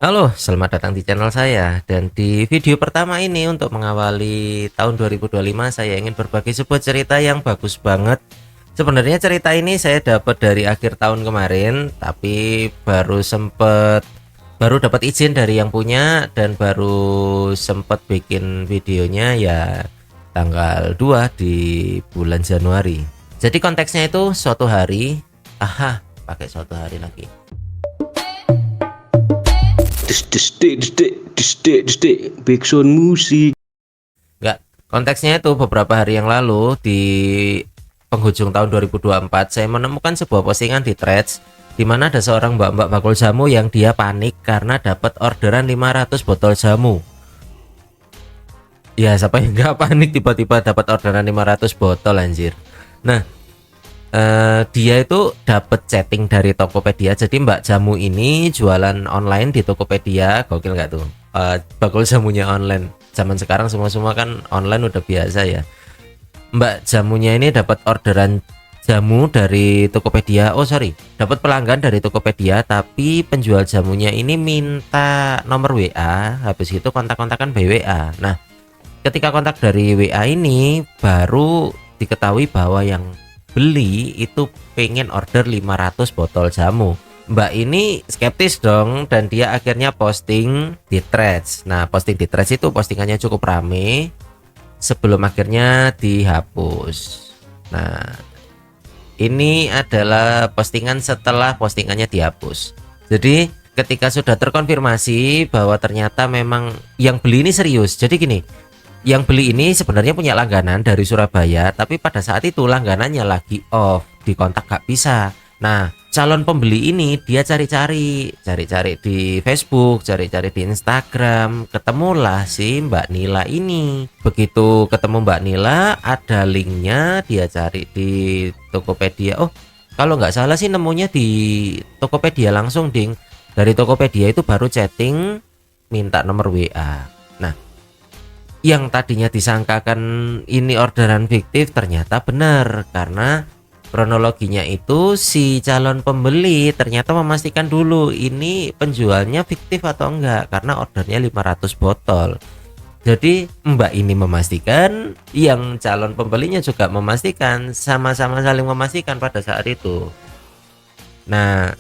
Halo, selamat datang di channel saya. Dan di video pertama ini untuk mengawali tahun 2025, saya ingin berbagi sebuah cerita yang bagus banget. Sebenarnya cerita ini saya dapat dari akhir tahun kemarin, tapi baru dapat izin dari yang punya dan baru sempet bikin videonya ya tanggal 2 di bulan Januari. Jadi konteksnya itu suatu hari, pakai suatu hari lagi. Backsound musik. Enggak, konteksnya itu beberapa hari yang lalu di penghujung tahun 2024 saya menemukan sebuah postingan di Threads di mana ada seorang mbak-mbak bakul jamu yang dia panik karena dapat orderan 500 botol jamu. Ya, siapa yang enggak panik tiba-tiba dapat orderan 500 botol anjir. Nah, dia itu dapat chatting dari Tokopedia. Jadi Mbak Jamu ini jualan online di Tokopedia. Gokil nggak tuh? Bakul jamunya online. Zaman sekarang semua kan online udah biasa ya. Mbak Jamunya ini dapat orderan jamu dari Tokopedia. Oh sorry, dapat pelanggan dari Tokopedia, tapi penjual jamunya ini minta nomor WA. Habis itu kontak-kontakan by WA. Nah, ketika kontak dari WA ini baru diketahui bahwa yang beli itu pengen order 500 botol jamu. Mbak ini skeptis dong dan dia akhirnya posting di Threads. Nah, posting di Threads itu postingannya cukup rame sebelum akhirnya dihapus. Nah, ini adalah postingan setelah postingannya dihapus. Jadi ketika sudah terkonfirmasi bahwa ternyata memang yang beli ini serius. Jadi gini, yang beli ini sebenarnya punya langganan dari Surabaya, tapi pada saat itu langganannya lagi off, dikontak gak bisa. Nah, calon pembeli ini dia cari-cari di Facebook, cari-cari di Instagram, ketemulah si Mbak Nila ini. Begitu ketemu Mbak Nila, ada linknya, dia cari di Tokopedia. Oh, kalau nggak salah sih nemunya di Tokopedia langsung, ding. Dari Tokopedia itu baru chatting, minta nomor WA. Nah, yang tadinya disangkakan ini orderan fiktif ternyata benar, karena kronologinya itu si calon pembeli ternyata memastikan dulu ini penjualnya fiktif atau enggak, karena ordernya 500 botol. Jadi Mbak ini memastikan, yang calon pembelinya juga memastikan, sama-sama saling memastikan pada saat itu. Nah,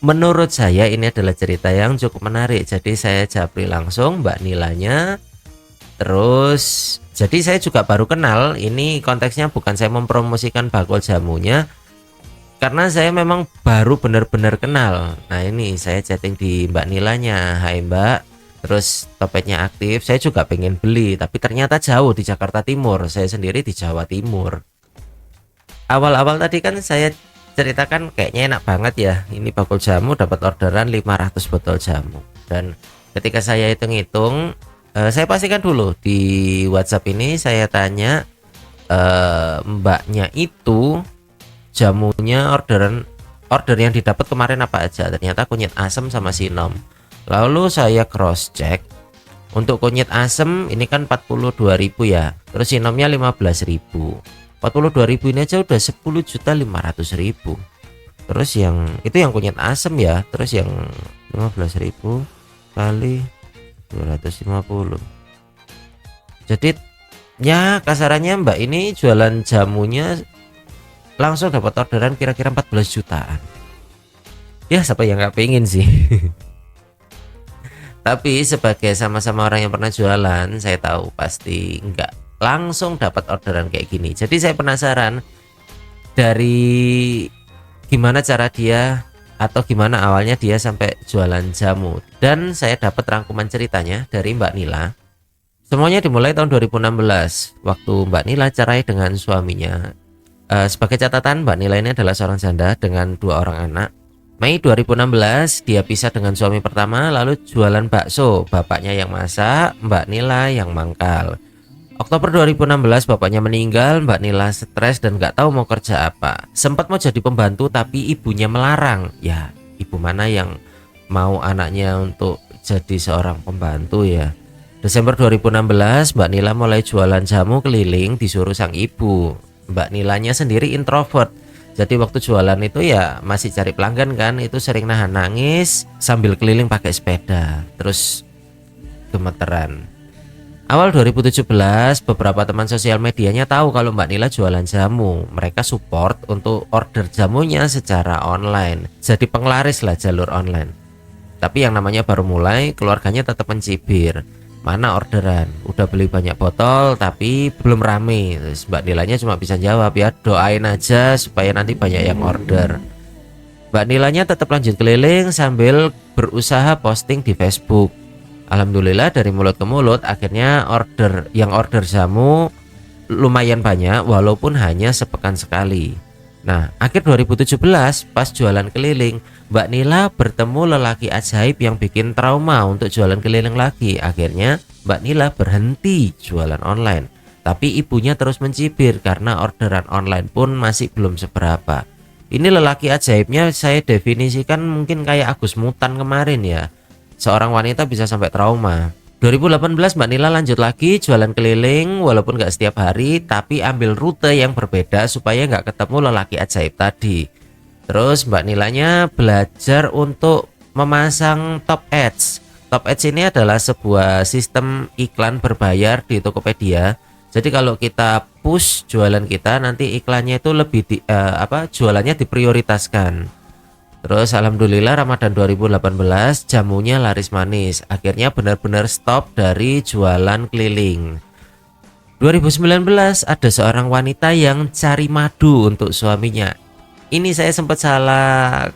menurut saya ini adalah cerita yang cukup menarik. Jadi saya japri langsung Mbak Nilanya. Terus jadi saya juga baru kenal, ini konteksnya bukan saya mempromosikan bakul jamunya, karena saya memang baru benar-benar kenal. Nah, ini saya chatting di Mbak Nilanya, "Hai Mbak," terus topetnya aktif. Saya juga pengen beli, tapi ternyata jauh di Jakarta Timur, saya sendiri di Jawa Timur. Awal-awal tadi kan saya ceritakan kayaknya enak banget ya, ini bakul jamu dapat orderan 500 botol jamu. Dan ketika saya hitung-hitung, saya pastikan dulu di WhatsApp ini, saya tanya mbaknya itu jamunya order yang didapat kemarin apa aja. Ternyata kunyit asem sama sinom. Lalu saya cross check, untuk kunyit asem ini kan 42.000 ya, terus sinomnya 15.000. 42.000 ini aja udah 10.500.000. Terus yang itu yang kunyit asem ya, terus yang 15.000 kali 250. Jadi ya kasarannya Mbak ini jualan jamunya langsung dapat orderan kira-kira 14 jutaan. Ya siapa yang nggak pengen sih. Tapi sebagai sama-sama orang yang pernah jualan, saya tahu pasti nggak langsung dapat orderan kayak gini. Jadi saya penasaran dari gimana cara dia, atau gimana awalnya dia sampai jualan jamu. Dan saya dapat rangkuman ceritanya dari Mbak Nila. Semuanya dimulai tahun 2016, waktu Mbak Nila cerai dengan suaminya. Sebagai catatan, Mbak Nila ini adalah seorang janda dengan 2 orang anak. Mei 2016 dia pisah dengan suami pertama, lalu jualan bakso. Bapaknya yang masak, Mbak Nila yang mangkal. Oktober 2016 bapaknya meninggal, Mbak Nila stres dan gak tahu mau kerja apa. Sempat mau jadi pembantu tapi ibunya melarang. Ya, ibu mana yang mau anaknya untuk jadi seorang pembantu ya. Desember 2016 Mbak Nila mulai jualan jamu keliling disuruh sang ibu. Mbak Nilanya sendiri introvert, Jadi waktu jualan itu ya masih cari pelanggan kan, itu sering nahan nangis sambil keliling pakai sepeda, terus gemeteran. Awal 2017 beberapa teman sosial medianya tahu kalau Mbak Nila jualan jamu. Mereka support untuk order jamunya secara online. Jadi penglaris lah jalur online. Tapi yang namanya baru mulai, keluarganya tetap mencibir. Mana orderan? Udah beli banyak botol tapi belum rame. Terus Mbak Nilanya cuma bisa jawab, ya doain aja supaya nanti banyak yang order. Mbak Nilanya tetap lanjut keliling sambil berusaha posting di Facebook. Alhamdulillah dari mulut ke mulut akhirnya order jamu lumayan banyak walaupun hanya sepekan sekali. Nah, akhir 2017 pas jualan keliling, Mbak Nila bertemu lelaki ajaib yang bikin trauma untuk jualan keliling lagi. Akhirnya Mbak Nila berhenti jualan online. Tapi ibunya terus mencibir karena orderan online pun masih belum seberapa. Ini lelaki ajaibnya saya definisikan mungkin kayak Agus Mutan kemarin ya. Seorang wanita bisa sampai trauma. 2018 Mbak Nila lanjut lagi jualan keliling walaupun gak setiap hari, tapi ambil rute yang berbeda supaya gak ketemu lelaki ajaib tadi. Terus Mbak Nilanya belajar untuk memasang top ads. Top ads ini adalah sebuah sistem iklan berbayar di Tokopedia. Jadi kalau kita push jualan kita, nanti iklannya itu lebih jualannya diprioritaskan. Terus alhamdulillah Ramadan 2018 jamunya laris manis. Akhirnya benar-benar stop dari jualan keliling. 2019 ada seorang wanita yang cari madu untuk suaminya. Ini saya sempat salah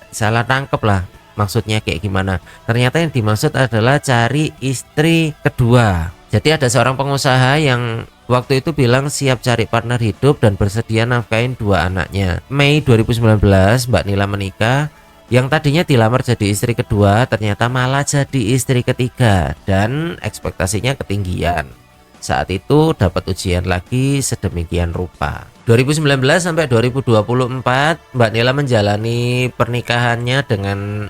salah tangkep lah. Maksudnya kayak gimana? Ternyata yang dimaksud adalah cari istri kedua. Jadi ada seorang pengusaha yang waktu itu bilang siap cari partner hidup dan bersedia nafkahin 2 anaknya. Mei 2019 Mbak Nila menikah. Yang tadinya dilamar jadi istri kedua ternyata malah jadi istri ketiga dan ekspektasinya ketinggian. Saat itu dapat ujian lagi sedemikian rupa. 2019 sampai 2024 Mbak Nila menjalani pernikahannya dengan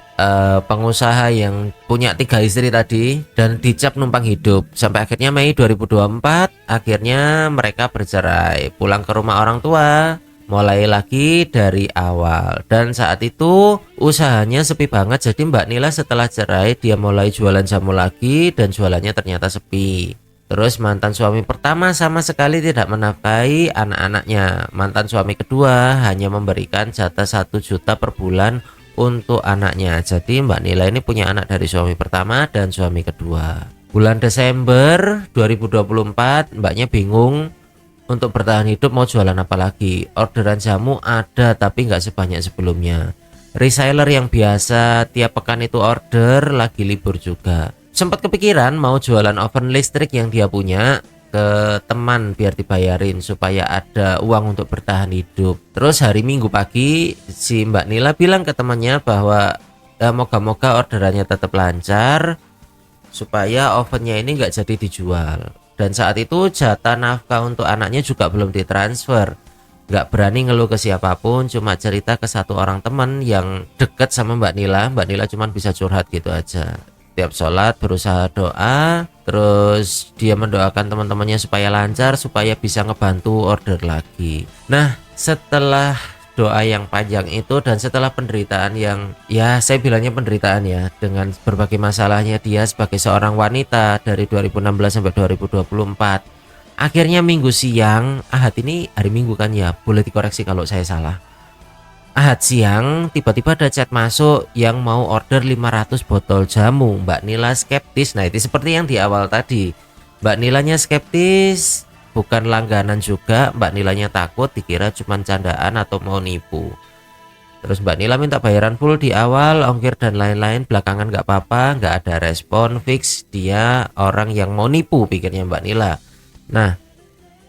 pengusaha yang punya 3 istri tadi dan dicap numpang hidup. Sampai akhirnya Mei 2024 akhirnya mereka bercerai, pulang ke rumah orang tua, mulai lagi dari awal. Dan saat itu usahanya sepi banget. Jadi Mbak Nila setelah cerai dia mulai jualan jamu lagi dan jualannya ternyata sepi. Terus mantan suami pertama sama sekali tidak menafkahi anak-anaknya. Mantan suami kedua hanya memberikan jatah 1 juta per bulan untuk anaknya. Jadi Mbak Nila ini punya anak dari suami pertama dan suami kedua. Bulan Desember 2024 Mbaknya bingung untuk bertahan hidup mau jualan apa lagi. Orderan jamu ada tapi nggak sebanyak sebelumnya. Reseller yang biasa tiap pekan itu order lagi libur juga. Sempat kepikiran mau jualan oven listrik yang dia punya ke teman biar dibayarin supaya ada uang untuk bertahan hidup. Terus hari Minggu pagi si Mbak Nila bilang ke temannya bahwa moga-moga orderannya tetap lancar supaya ovennya ini nggak jadi dijual. Dan saat itu jatah nafkah untuk anaknya juga belum ditransfer. Nggak berani ngeluh ke siapapun, cuma cerita ke 1 orang teman yang deket sama Mbak Nila. Mbak Nila cuma bisa curhat gitu aja. Tiap sholat berusaha doa, terus dia mendoakan teman-temannya supaya lancar, supaya bisa ngebantu order lagi. Nah, setelah doa yang panjang itu dan setelah penderitaan yang ya saya bilangnya penderitaan ya, dengan berbagai masalahnya dia sebagai seorang wanita dari 2016 sampai 2024, akhirnya Minggu siang, Ahad ini hari Minggu kan ya, boleh dikoreksi kalau saya salah. Ahad siang tiba-tiba ada chat masuk yang mau order 500 botol jamu. Mbak Nila skeptis. Nah itu seperti yang di awal tadi, Mbak Nilanya skeptis, bukan langganan juga. Mbak Nilanya takut dikira cuma candaan atau mau nipu. Terus Mbak Nila minta bayaran full di awal, ongkir dan lain-lain. Belakangan gak apa-apa, gak ada respon, fix dia orang yang mau nipu pikirnya Mbak Nila. Nah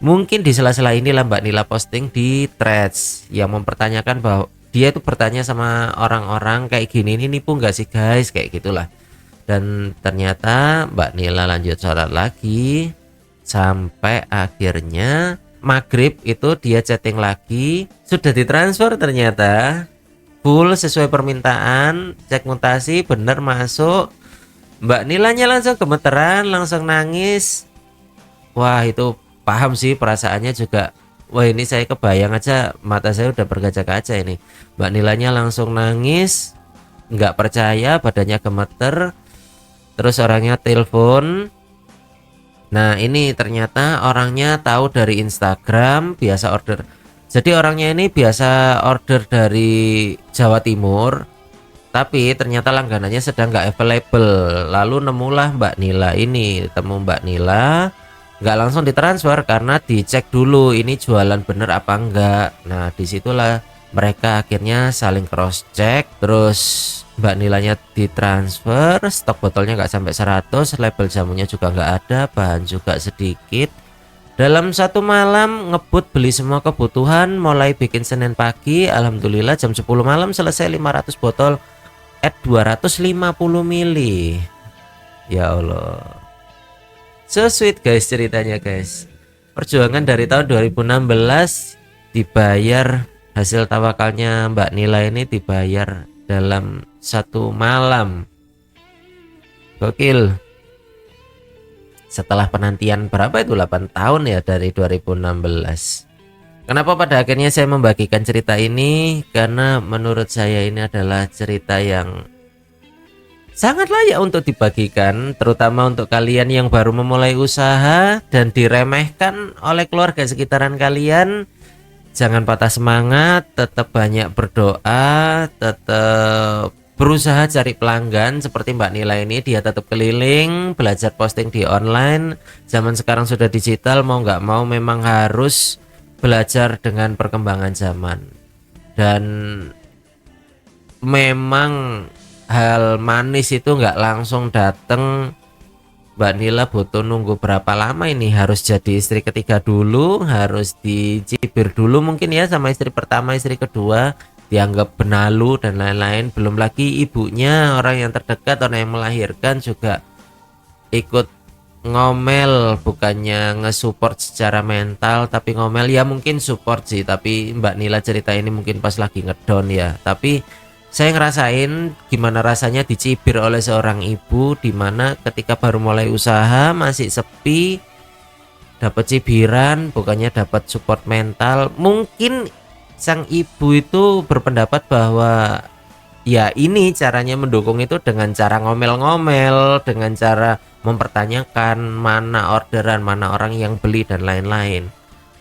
mungkin di sela-sela inilah Mbak Nila posting di threads yang mempertanyakan bahwa dia itu bertanya sama orang-orang kayak gini, ini nipu nggak sih guys, kayak gitulah. Dan ternyata Mbak Nila lanjut sholat lagi sampai akhirnya maghrib itu dia chatting lagi, sudah ditransfer ternyata full sesuai permintaan, cek mutasi bener masuk. Mbak Nilanya langsung gemeteran, langsung nangis. Wah itu paham sih perasaannya juga Wah, ini saya kebayang aja, mata saya udah berkaca-kaca ini. Mbak Nilanya langsung nangis, nggak percaya, badannya gemeter, terus orangnya telepon. Nah, ini ternyata orangnya tahu dari Instagram, biasa order. Jadi orangnya ini biasa order dari Jawa Timur, tapi ternyata langganannya sedang nggak available. Lalu nemulah Mbak Nila ini, temu Mbak Nila, nggak langsung ditransfer karena dicek dulu ini jualan bener apa enggak. Nah, disitulah mereka akhirnya saling cross check, terus Mbak Nilanya ditransfer, stok botolnya nggak sampai 100, label jamunya juga nggak ada, bahan juga sedikit. Dalam satu malam ngebut beli semua kebutuhan, mulai bikin Senin pagi, alhamdulillah jam 10 malam selesai 500 botol at 250 mili. Ya Allah. So sweet guys ceritanya guys. Perjuangan dari tahun 2016 dibayar, hasil tawakalnya Mbak Nila ini dibayar dalam satu malam. Gokil. Setelah penantian berapa itu 8 tahun ya dari 2016. Kenapa pada akhirnya saya membagikan cerita ini? Karena menurut saya ini adalah cerita yang sangat layak untuk dibagikan, terutama untuk kalian yang baru memulai usaha dan diremehkan oleh keluarga sekitaran kalian. Jangan patah semangat, tetap banyak berdoa, tetap berusaha cari pelanggan. Seperti Mbak Nila ini, dia tetap keliling, belajar posting di online. Zaman sekarang sudah digital, mau nggak mau memang harus belajar dengan perkembangan zaman. Dan memang hal manis itu nggak langsung dateng. Mbak Nila butuh nunggu berapa lama ini, harus jadi istri ketiga dulu, harus dicibir dulu mungkin ya sama istri pertama, istri kedua, dianggap benalu dan lain-lain. Belum lagi ibunya, orang yang terdekat, orang yang melahirkan juga ikut ngomel, bukannya nge-support secara mental tapi ngomel. Ya mungkin support sih, tapi Mbak Nila cerita ini mungkin pas lagi ngedown ya. Tapi saya ngerasain gimana rasanya dicibir oleh seorang ibu, dimana ketika baru mulai usaha masih sepi, dapat cibiran, bukannya dapat support mental. Mungkin sang ibu itu berpendapat bahwa ya ini caranya mendukung itu dengan cara ngomel-ngomel, dengan cara mempertanyakan mana orderan, mana orang yang beli dan lain-lain.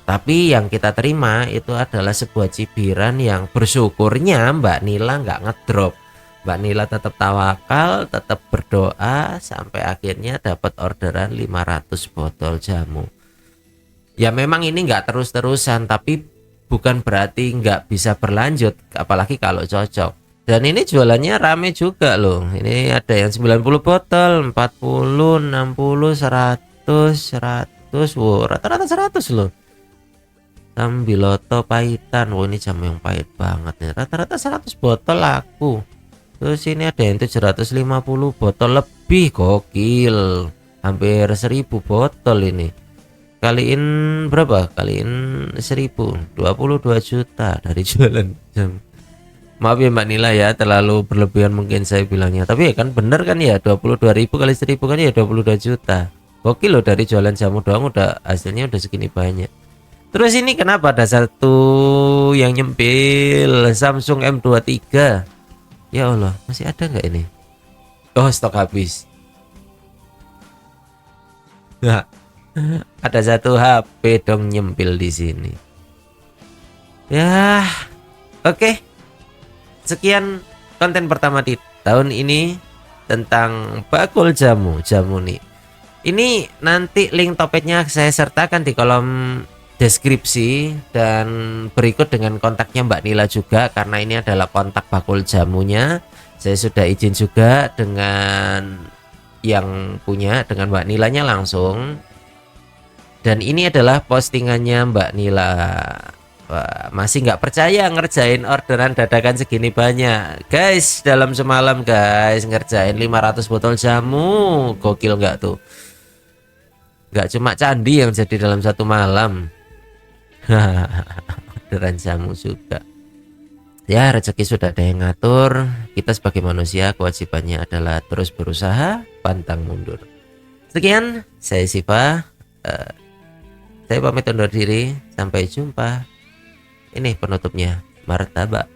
Tapi yang kita terima itu adalah sebuah cibiran yang bersyukurnya Mbak Nila nggak ngedrop. Mbak Nila tetap tawakal, tetap berdoa sampai akhirnya dapat orderan 500 botol jamu. Ya memang ini nggak terus-terusan, tapi bukan berarti nggak bisa berlanjut, apalagi kalau cocok. Dan ini jualannya rame juga loh. Ini ada yang 90 botol, 40, 60, 100. Wow, rata-rata 100 loh. Sambiloto pahitan. Ini jamu yang pahit banget nih. Rata-rata 100 botol laku. Terus ini ada yang 750 botol lebih, gokil. Hampir 1000 botol ini. Kaliin berapa? Kaliin 1000, 22 juta dari jualan jamu. Maaf ya Mbak Nila ya, terlalu berlebihan mungkin saya bilangnya. Tapi ya kan bener kan ya, 22.000 kali 1000 kan ya 22 juta. Gokil loh, dari jualan jamu doang udah hasilnya udah segini banyak. Terus ini kenapa ada satu yang nyempil Samsung M23? Ya Allah, masih ada nggak ini? Oh, stok habis. Nah, ada satu HP dong nyempil di sini. Ya, oke. Sekian konten pertama di tahun ini tentang bakul jamu nih. Ini nanti link topetnya saya sertakan di kolom deskripsi, dan berikut dengan kontaknya Mbak Nila juga, karena ini adalah kontak bakul jamunya. Saya sudah izin juga dengan yang punya, dengan Mbak Nilanya langsung. Dan ini adalah postingannya Mbak Nila. Wah, masih nggak percaya ngerjain orderan dadakan segini banyak guys, dalam semalam guys, ngerjain 500 botol jamu. Gokil nggak tuh? Nggak cuma candi yang jadi dalam satu malam. Orderan jamu juga. Ya, rezeki sudah ada yang ngatur. Kita sebagai manusia kewajibannya adalah terus berusaha, pantang mundur. Sekian, saya Siva. Saya Saya pamit undur diri. Sampai jumpa. Ini penutupnya, martabak.